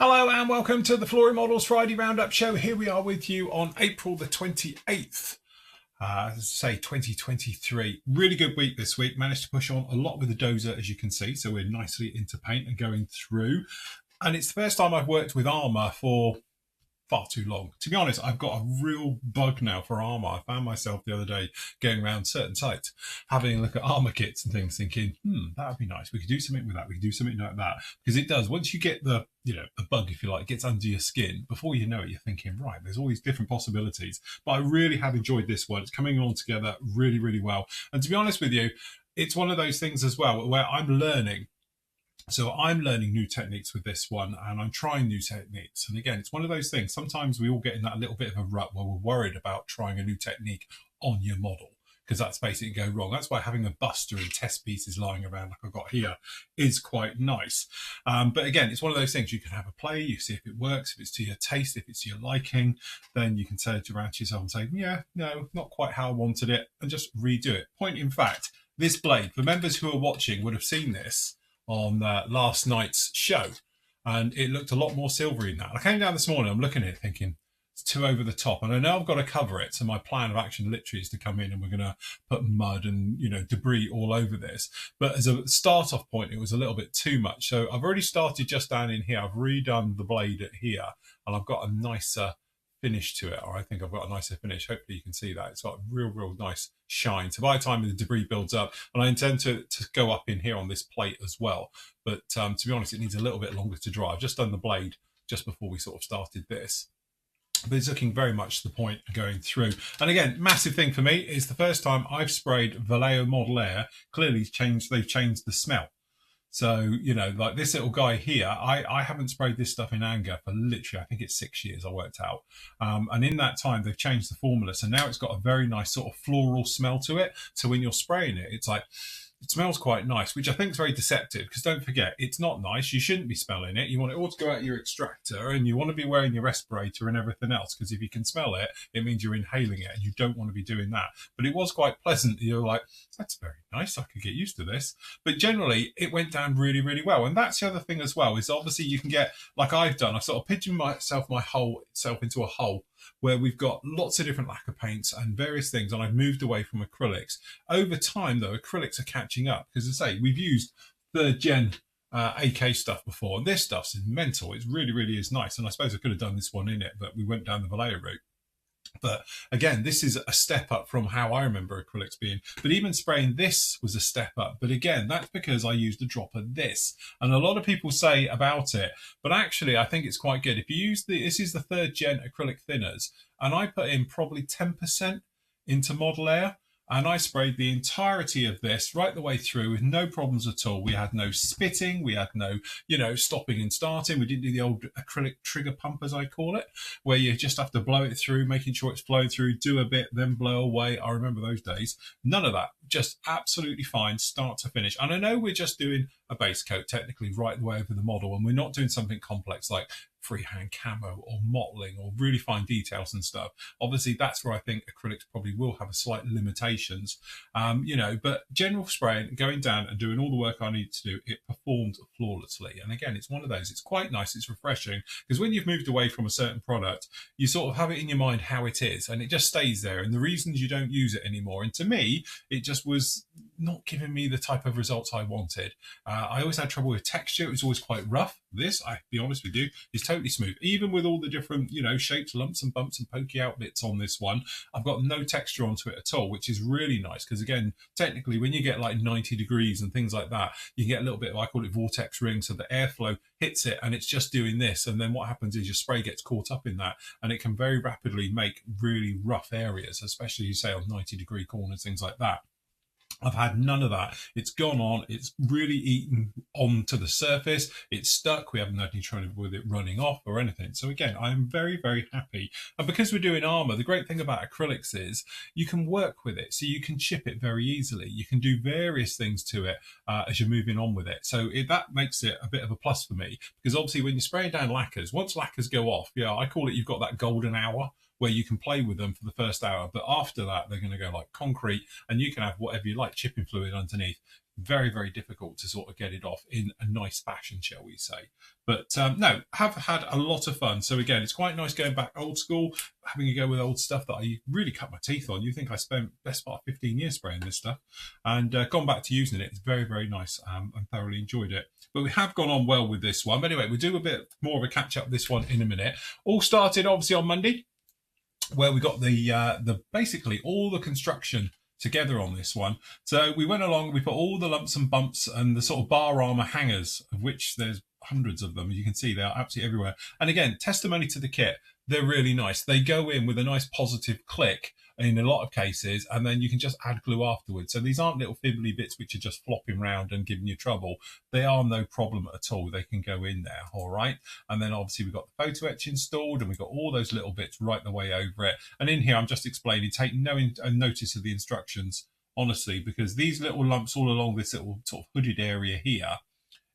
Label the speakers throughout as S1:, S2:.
S1: Hello and welcome to the Flory Models Friday Roundup Show. Here we are with you on April the 28th. As I say, 2023. Really good week this week. Managed to push on a lot with the Dozer, as you can see. So we're nicely into paint and going through. And it's the first time I've worked with armour for far too long. To be honest, I've got a real bug now for armour. I found myself the other day going around certain sites, having a look at armour kits and things, thinking, that would be nice. We could do something with that. We could do something like that. Because it does. Once you get the bug, if you like, gets under your skin, before you know it, you're thinking, right, there's all these different possibilities. But I really have enjoyed this one. It's coming along together really, really well. And to be honest with you, it's one of those things as well where I'm learning. So I'm learning new techniques with this one and I'm trying new techniques. And again, it's one of those things. Sometimes we all get in that little bit of a rut where we're worried about trying a new technique on your model, because that's basically go wrong. That's why having a buster and test pieces lying around like I've got here is quite nice. But again, it's one of those things. You can have a play, you see if it works, if it's to your taste, if it's to your liking, then you can turn it around to yourself and say, yeah, no, not quite how I wanted it, and just redo it. Point in fact, this blade, for members who are watching would have seen this on last night's show, and it looked a lot more silvery than that. I came down this morning, I'm looking at it thinking, it's too over the top, and I know I've got to cover it, so my plan of action literally is to come in and we're going to put mud and debris all over this. But as a start off point, it was a little bit too much, so I've already started just down in here. I've redone the blade at here, and I've got a nicer finish to it, or I think I've got a nicer finish. Hopefully you can see that. It's got a real nice shine. So by the time the debris builds up, and I intend to go up in here on this plate as well, but to be honest, it needs a little bit longer to dry. I've just done the blade just before we sort of started this, but it's looking very much the point going through. And again, massive thing for me is the first time I've sprayed Vallejo Model Air. Clearly they've changed the smell. So, like this little guy here, I haven't sprayed this stuff in anger for literally, I think it's 6 years I worked out. And in that time, they've changed the formula. So now it's got a very nice sort of floral smell to it. So when you're spraying it, it's like, it smells quite nice, which I think is very deceptive, because don't forget, it's not nice. You shouldn't be smelling it. You want it all to go out your extractor, and you want to be wearing your respirator and everything else, because if you can smell it, it means you're inhaling it, and you don't want to be doing that. But it was quite pleasant. You're like, that's very nice. I could get used to this. But generally, it went down really, really well. And that's the other thing as well, is obviously you can get, like I've done, I've sort of pigeoned myself into a hole where we've got lots of different lacquer paints and various things, and I've moved away from acrylics. Over time, though, acrylics are catching up, because as I say, we've used third gen AK stuff before, and this stuff's mental. It really, really is nice, and I suppose I could have done this one in it, but we went down the Vallejo route. But again, this is a step up from how I remember acrylics being. But even spraying this was a step up. But again, that's because I used a drop of this. And a lot of people say about it, but actually I think it's quite good. If you use this is the third gen acrylic thinners, and I put in probably 10% into Model Air, and I sprayed the entirety of this right the way through with no problems at all. We had no spitting. We had no, stopping and starting. We didn't do the old acrylic trigger pump, as I call it, where you just have to blow it through, making sure it's flowing through, do a bit, then blow away. I remember those days. None of that. Just absolutely fine, start to finish. And I know we're just doing a base coat technically right the way over the model, and we're not doing something complex like freehand camo or mottling or really fine details and stuff. Obviously, that's where I think acrylics probably will have a slight limitations, but general spraying, going down and doing all the work I need to do, it performed flawlessly. And again, it's one of those, it's quite nice, it's refreshing, because when you've moved away from a certain product, you sort of have it in your mind how it is, and it just stays there, and the reasons you don't use it anymore. And to me, it just was not giving me the type of results I wanted. I always had trouble with texture. It was always quite rough. This, I'll be honest with you, is totally smooth. Even with all the different, shapes, lumps and bumps and pokey out bits on this one, I've got no texture onto it at all, which is really nice, because again, technically, when you get like 90 degrees and things like that, you get a little bit of, I call it vortex ring, so the airflow hits it and it's just doing this, and then what happens is your spray gets caught up in that, and it can very rapidly make really rough areas, especially, you say, on 90-degree corners, things like that. I've had none of that. It's gone on. It's really eaten onto the surface. It's stuck. We haven't had any trouble with it running off or anything. So again, I'm very, very happy. And because we're doing armor, the great thing about acrylics is you can work with it. So you can chip it very easily. You can do various things to it as you're moving on with it. So that makes it a bit of a plus for me, because obviously when you're spraying down lacquers, once lacquers go off, I call it, you've got that golden hour where you can play with them for the first hour. But after that, they're going to go like concrete, and you can have whatever you like, chipping fluid underneath. very, very difficult to sort of get it off in a nice fashion, shall we say. But no, have had a lot of fun. So again, it's quite nice going back old school, having a go with old stuff that I really cut my teeth on. You think I spent best part of 15 years spraying this stuff, and gone back to using it. It's very, very nice. I thoroughly enjoyed it. But we have gone on well with this one. But anyway, we'll do a bit more of a catch up this one in a minute. All started obviously on Monday, where we got the basically all the construction together on this one. So we went along, we put all the lumps and bumps and the sort of bar armor hangers, of which there's hundreds of them. You can see they are absolutely everywhere. And again, testimony to the kit. They're really nice. They go in with a nice positive click in a lot of cases, and then you can just add glue afterwards. So these aren't little fiddly bits which are just flopping around and giving you trouble. They are no problem at all. They can go in there, all right? And then obviously we've got the photo etch installed, and we've got all those little bits right the way over it. And in here, I'm just explaining, take no notice of the instructions, honestly, because these little lumps all along this little sort of hooded area here,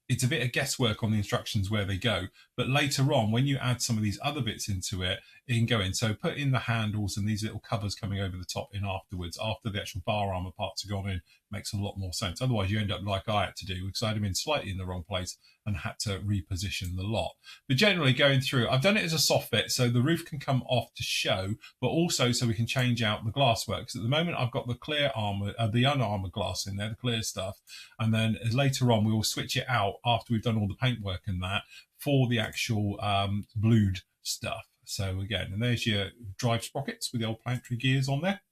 S1: it's a bit of guesswork on the instructions where they go. But later on, when you add some of these other bits into it, it can go in. So put in the handles and these little covers coming over the top in afterwards, after the actual bar armor parts have gone in, makes a lot more sense. Otherwise, you end up like I had to do, because I had them in slightly in the wrong place and had to reposition the lot. But generally going through, I've done it as a soft fit, so the roof can come off to show, but also so we can change out the glass work. Because at the moment, I've got the clear armor, the unarmored glass in there, the clear stuff. And then later on, we will switch it out after we've done all the paintwork and that for the actual blued stuff. So again, and there's your drive sprockets with the old planetary gears on there.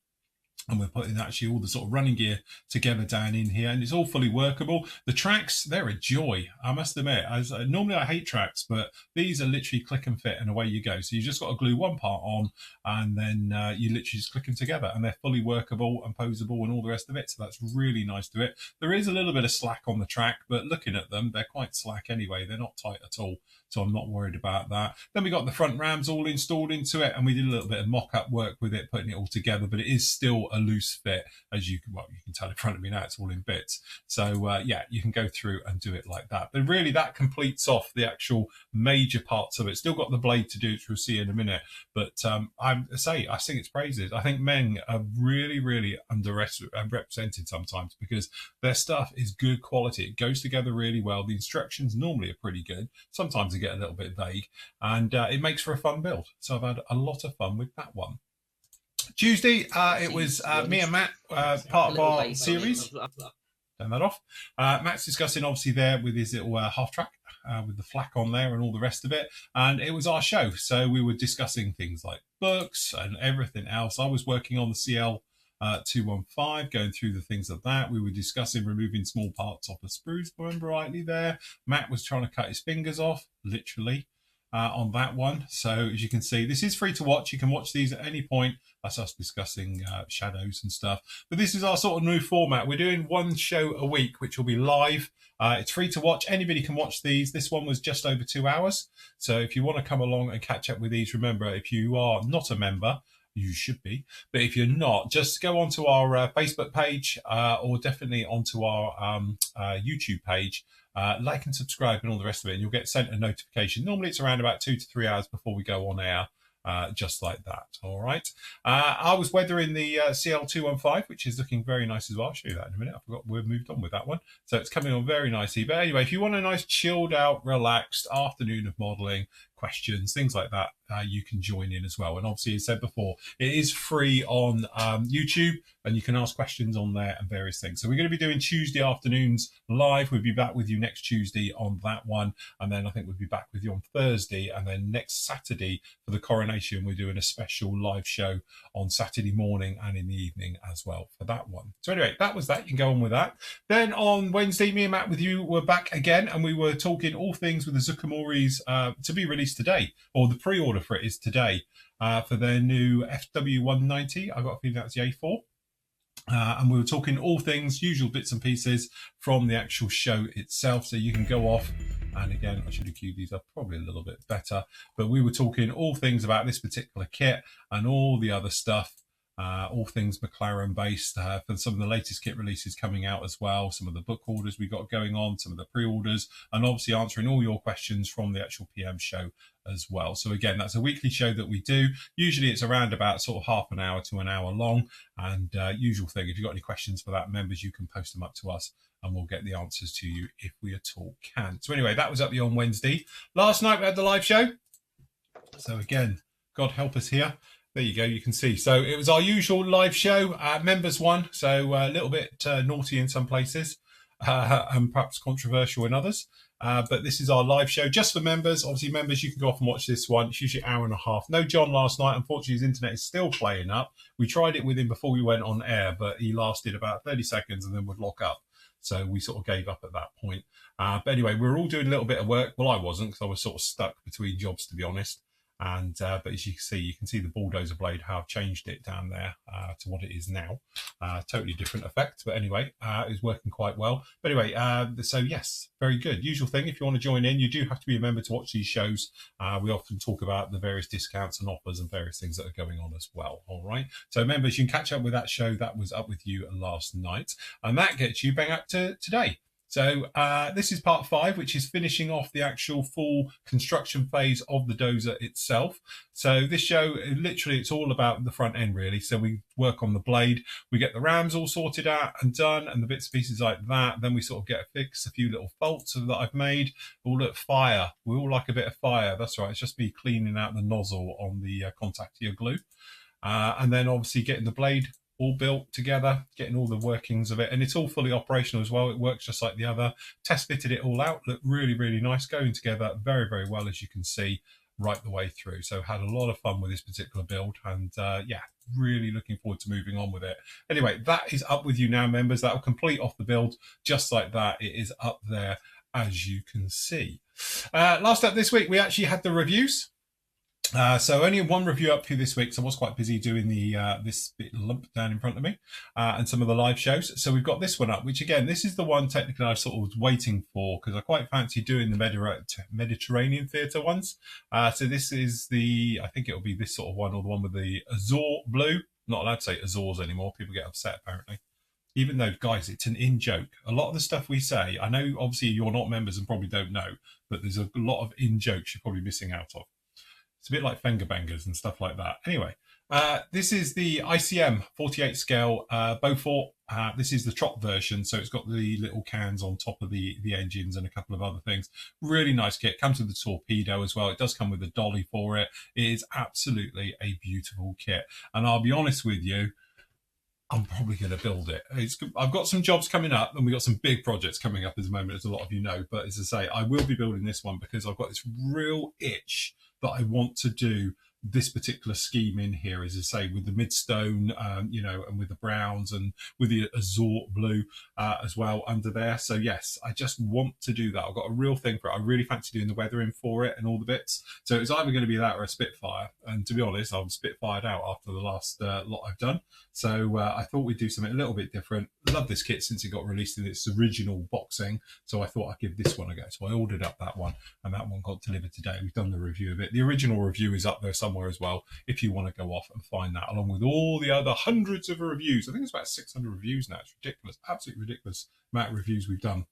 S1: And we're putting actually all the sort of running gear together down in here, and it's all fully workable. The tracks, they're a joy, I must admit. Normally I hate tracks, but these are literally click and fit and away you go. So you just got to glue one part on, and then you literally just click them together, and they're fully workable and posable and all the rest of it. So that's really nice to it. There is a little bit of slack on the track, but looking at them, they're quite slack anyway. They're not tight at all. So I'm not worried about that. Then we got the front rams all installed into it, and we did a little bit of mock-up work with it, putting it all together, but it is still a loose fit, as you can tell in front of me now, it's all in bits. So yeah, you can go through and do it like that. But really that completes off the actual major parts of it. Still got the blade to do, which we'll see in a minute. But I sing its praises. I think men are really, really underrepresented sometimes, because their stuff is good quality. It goes together really well. The instructions normally are pretty good. Sometimes they get a little bit vague, and it makes for a fun build. So I've had a lot of fun with that one. Tuesday, it was me and Matt, part of our series. Turn that off. Matt's discussing obviously there with his little half track with the flak on there and all the rest of it, and it was our show. So we were discussing things like books and everything else. I was working on the CL 215, going through the things of that. We were discussing removing small parts off the sprues, if I remember rightly there. Matt was trying to cut his fingers off, literally, on that one. So as you can see, this is free to watch. You can watch these at any point. That's us discussing shadows and stuff. But this is our sort of new format. We're doing one show a week, which will be live. It's free to watch. Anybody can watch these. This one was just over 2 hours. So if you want to come along and catch up with these, remember, if you are not a member, you should be, but if you're not, just go onto our Facebook page or definitely onto our YouTube page, like and subscribe and all the rest of it, and you'll get sent a notification. Normally it's around about 2 to 3 hours before we go on air, just like that. All right. I was weathering the CL215, which is looking very nice as well. I'll show you that in a minute. I forgot we've moved on with that one. So it's coming on very nicely. But anyway, if you want a nice chilled out, relaxed afternoon of modelling, questions, things like that, you can join in as well. And obviously, as I said before, it is free on YouTube, and you can ask questions on there and various things. So we're going to be doing Tuesday afternoons live. We'll be back with you next Tuesday on that one, and then I think we'll be back with you on Thursday, and then next Saturday for the coronation, we're doing a special live show on Saturday morning and in the evening as well for that one. So anyway, that was that. You can go on with that. Then on Wednesday, me and Matt with you were back again, and we were talking all things with the Zucamori's to be released today, or the pre-order for it is today, for their new FW190. I've got a feeling that's the A4. And we were talking all things, usual bits and pieces from the actual show itself. So you can go off, and again, I should have queued these up probably a little bit better, but we were talking all things about this particular kit and all the other stuff all things McLaren based, for some of the latest kit releases coming out as well, some of the book orders we got going on, some of the pre-orders, and obviously answering all your questions from the actual PM show as well. So again, that's a weekly show that we do. Usually it's around about sort of half an hour to an hour long, and usual thing, if you've got any questions for that, members, you can post them up to us and we'll get the answers to you if we at all can. So anyway, that was up on Wednesday. Last night we had the live show. So again, God help us here. There you go, you can see. So it was our usual live show. Members won, so a little bit naughty in some places and perhaps controversial in others. But this is our live show just for members. Obviously, members, you can go off and watch this one. It's usually an hour and a half. No John last night. Unfortunately, his internet is still playing up. We tried it with him before we went on air, but he lasted about 30 seconds and then would lock up. So we sort of gave up at that point. But anyway, we were all doing a little bit of work. Well, I wasn't, because I was sort of stuck between jobs, to be honest. And but as you can see the bulldozer blade, how I've changed it down there to what it is now. Totally different effect, but anyway, it's working quite well. But anyway, so yes, very good. Usual thing, if you want to join in, you do have to be a member to watch these shows. We often talk about the various discounts and offers and various things that are going on as well. All right, so members, you can catch up with that show that was up with you last night, and that gets you bang up to today. So this is part 5, which is finishing off the actual full construction phase of the Dozer itself. So this show, literally, it's all about the front end, really. So we work on the blade, we get the rams all sorted out and done, and the bits and pieces like that. Then we sort of get a fix, a few little faults that I've made. All look fire. We all like a bit of fire. That's right. It's just me cleaning out the nozzle on the contactor glue. And then obviously getting the blade all built together, getting all the workings of it, and it's all fully operational as well. It works just like the other. Test fitted it all out, looked really, really nice, going together very, very well, as you can see, right the way through. So had a lot of fun with this particular build, and yeah, really looking forward to moving on with it. Anyway, that is up with you now, members. That will complete off the build just like that. It is up there, as you can see. Last up this week, we actually had the reviews. So only one review up here this week, so I was quite busy doing the this bit lump down in front of me and some of the live shows. So we've got this one up, which again, this is the one technically I sort of was waiting for, because I quite fancy doing the Mediterranean theatre ones. So this is the, I think it'll be this sort of one, or the one with the Azure blue. Not allowed to say Azores anymore, people get upset apparently. Even though, guys, it's an in-joke. A lot of the stuff we say, I know obviously you're not members and probably don't know, but there's a lot of in-jokes you're probably missing out of. It's a bit like finger bangers and stuff like that. Anyway, this is the ICM 48 scale Beaufort. This is the Trot version, so it's got the little cans on top of the engines and a couple of other things. Really nice kit. Comes with the torpedo as well. It does come with a dolly for it. It is absolutely a beautiful kit. And I'll be honest with you, I'm probably going to build it. I've got some jobs coming up, and we've got some big projects coming up at the moment, as a lot of you know. But as I say, I will be building this one because I've got this real itch that I want to do this particular scheme in here, as I say, with the midstone, you know, and with the browns and with the azure blue as well under there. So yes, I just want to do that. I've got a real thing for it. I really fancy doing the weathering for it and all the bits. So it's either going to be that or a Spitfire. And to be honest, I'm Spitfired out after the last lot I've done. So I thought we'd do something a little bit different. Love this kit since it got released in its original boxing. So I thought I'd give this one a go. So I ordered up that one, and that one got delivered today. We've done the review of it. The original review is up there somewhere as well, if you want to go off and find that, along with all the other hundreds of reviews. I think it's about 600 reviews now. It's ridiculous, absolutely ridiculous amount of reviews we've done.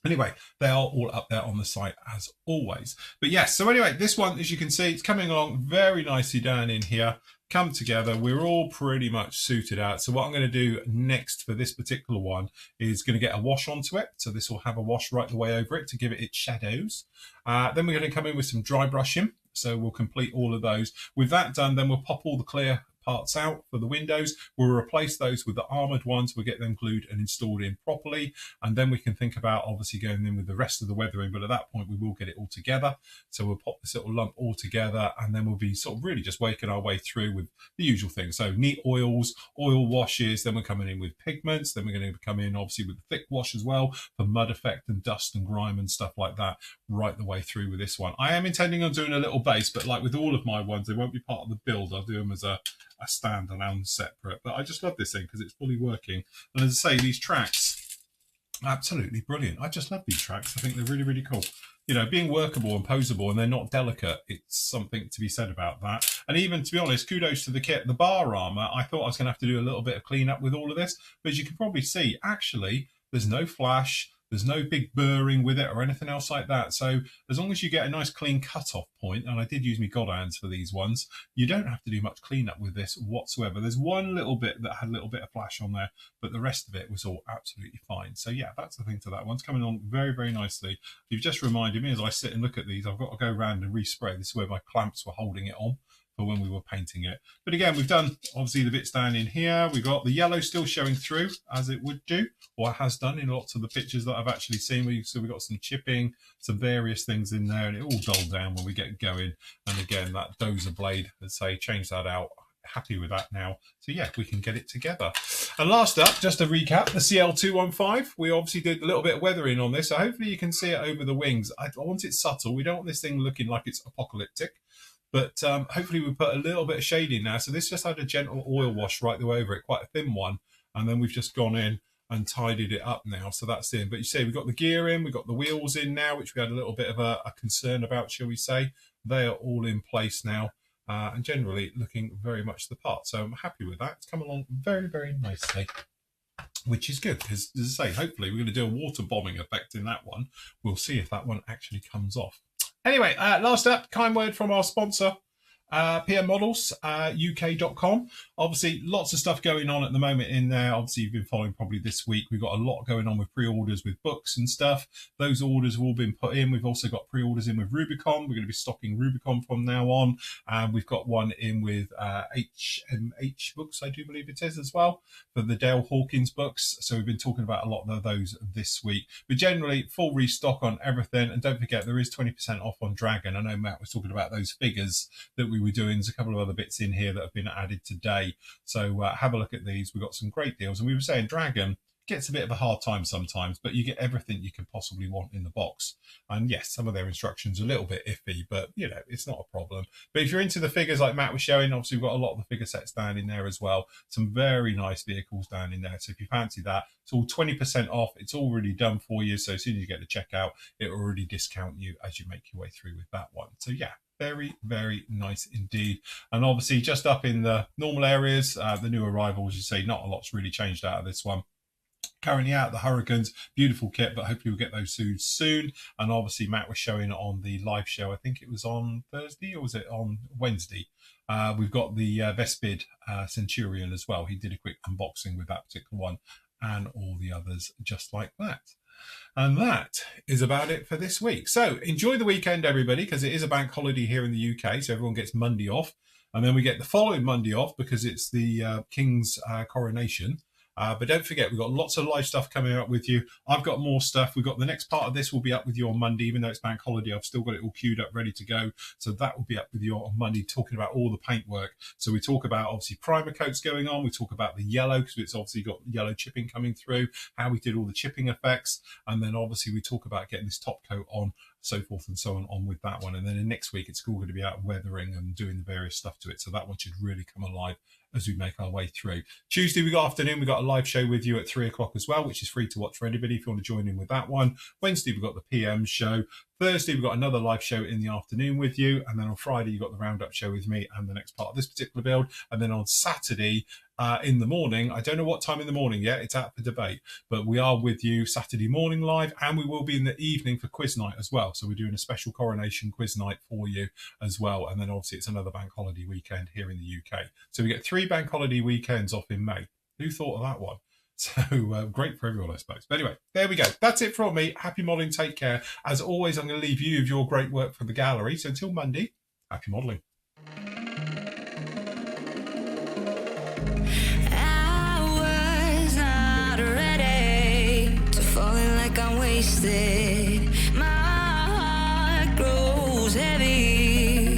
S1: Anyway, they are all up there on the site as always. But yes, so anyway, this one, as you can see, it's coming along very nicely down in here. Come together. We're all pretty much suited out. So what I'm going to do next for this particular one is going to get a wash onto it. So this will have a wash right the way over it to give it its shadows. Then we're going to come in with some dry brushing. So we'll complete all of those. With that done, then we'll pop all the clear parts out for the windows. We'll replace those with the armoured ones. We'll get them glued and installed in properly. And then we can think about obviously going in with the rest of the weathering. But at that point, we will get it all together. So we'll pop this little lump all together, and then we'll be sort of really just working our way through with the usual things. So neat oils, oil washes, then we're coming in with pigments. Then we're going to come in obviously with the thick wash as well for mud effect and dust and grime and stuff like that right the way through with this one. I am intending on doing a little base, but like with all of my ones, they won't be part of the build. I'll do them as a standalone separate. But I just love this thing because it's fully working. And as I say, these tracks, absolutely brilliant. I just love these tracks. I think they're really, really cool. you know, being workable and posable, and they're not delicate. It's something to be said about that. And even, to be honest, kudos to the kit. The bar armor, I thought I was going to have to do a little bit of cleanup with all of this, but as you can probably see, actually, there's no flash. There's no big burring with it or anything else like that. So as long as you get a nice clean cut-off point, and I did use my God hands for these ones, you don't have to do much cleanup with this whatsoever. There's one little bit that had a little bit of flash on there, but the rest of it was all absolutely fine. So yeah, that's the thing to that one. It's coming on very, very nicely. You've just reminded me as I sit and look at these, I've got to go around and respray. This is where my clamps were holding it on for when we were painting it. But again, we've done obviously the bits down in here. We've got the yellow still showing through as it would do, or has done in lots of the pictures that I've actually seen. So we've got some chipping, some various things in there, and it all dulled down when we get going. And again, that Dozer blade, let's say, change that out. Happy with that now. So yeah, we can get it together. And last up, just to recap, the CL215. We obviously did a little bit of weathering on this, so hopefully you can see it over the wings. I want it subtle. We don't want this thing looking like it's apocalyptic. But hopefully we put a little bit of shade in now. So this just had a gentle oil wash right the way over it, quite a thin one. And then we've just gone in and tidied it up now. So that's in. But you see, we've got the gear in, we've got the wheels in now, which we had a little bit of a concern about, shall we say. They are all in place now and generally looking very much the part. So I'm happy with that. It's come along very, very nicely, which is good because, as I say, hopefully we're going to do a water bombing effect in that one. We'll see if that one actually comes off. Anyway, last up, kind word from our sponsor, PM Models, UK.com. Obviously, lots of stuff going on at the moment in there. Obviously, you've been following probably this week. We've got a lot going on with pre-orders with books and stuff. Those orders have all been put in. We've also got pre-orders in with Rubicon. We're going to be stocking Rubicon from now on. And we've got one in with HMH Books, I do believe it is as well, for the Dale Hawkins books. So we've been talking about a lot of those this week. But generally, full restock on everything. And don't forget, there is 20% off on Dragon. I know Matt was talking about those figures that we were doing. There's a couple of other bits in here that have been added today. So have a look at these. We've got some great deals. And we were saying Dragon gets a bit of a hard time sometimes, but you get everything you can possibly want in the box. And yes, some of their instructions are a little bit iffy, but you know, it's not a problem. But if you're into the figures like Matt was showing, obviously we've got a lot of the figure sets down in there as well. Some very nice vehicles down in there. So if you fancy that, it's all 20% off. It's already done for you. So as soon as you get to checkout, it will already discount you as you make your way through with that one. So yeah, very, very nice indeed. And obviously just up in the normal areas, the new arrivals, you say not a lot's really changed out of this one. Currently out the Hurricanes, beautiful kit, but hopefully we'll get those soon. And obviously Matt was showing on the live show, I think it was on Thursday or was it on Wednesday? We've got the Vespid Centurion as well. He did a quick unboxing with that particular one and all the others just like that. And that is about it for this week. So enjoy the weekend, everybody, because it is a bank holiday here in the UK. So everyone gets Monday off. And then we get the following Monday off because it's the King's coronation. But don't forget, we've got lots of live stuff coming up with you. I've got more stuff. We've got the next part of this will be up with you on Monday, even though it's bank holiday. I've still got it all queued up, ready to go. So that will be up with you on Monday, talking about all the paintwork. So we talk about, obviously, primer coats going on. We talk about the yellow, because it's obviously got yellow chipping coming through, how we did all the chipping effects. And then, obviously, we talk about getting this top coat on, so forth and so on with that one. And then in next week, it's all going to be out weathering and doing the various stuff to it. So that one should really come alive as we make our way through. Tuesday, we got afternoon, we got a live show with you at 3 o'clock as well, which is free to watch for anybody if you want to join in with that one. Wednesday, we've got the PM show. Thursday, we've got another live show in the afternoon with you. And then on Friday, you've got the roundup show with me and the next part of this particular build. And then on Saturday, in the morning, I don't know what time in the morning yet, it's out for debate, but we are with you Saturday morning live, and we will be in the evening for quiz night as well. So we're doing a special coronation quiz night for you as well. And then obviously it's another bank holiday weekend here in the UK. So we get 3 bank holiday weekends off in May. Who thought of that one? So great for everyone, I suppose. But anyway, there we go. That's it from me. Happy modelling. Take care. As always, I'm going to leave you with your great work for the gallery. So until Monday, happy modelling.
S2: Wasted. My heart grows heavy.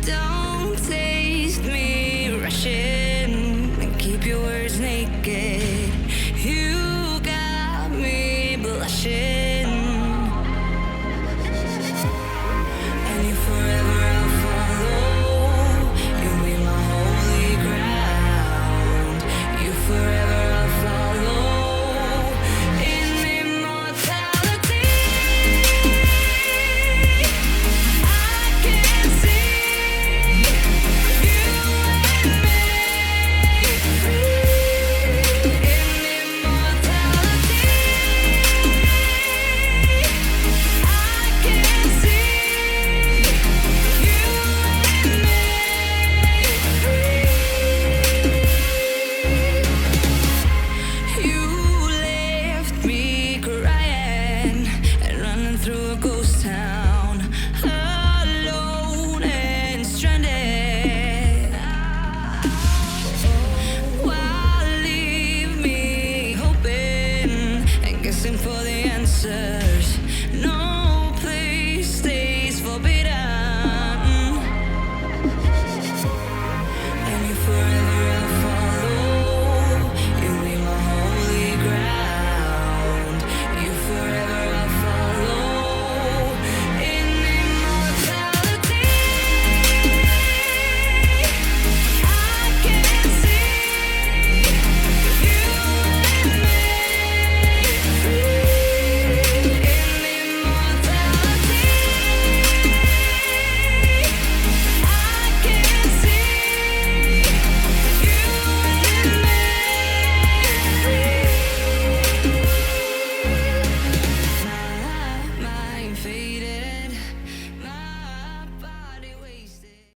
S2: Don't taste me rushing and keep your words naked. You got me blushing. fade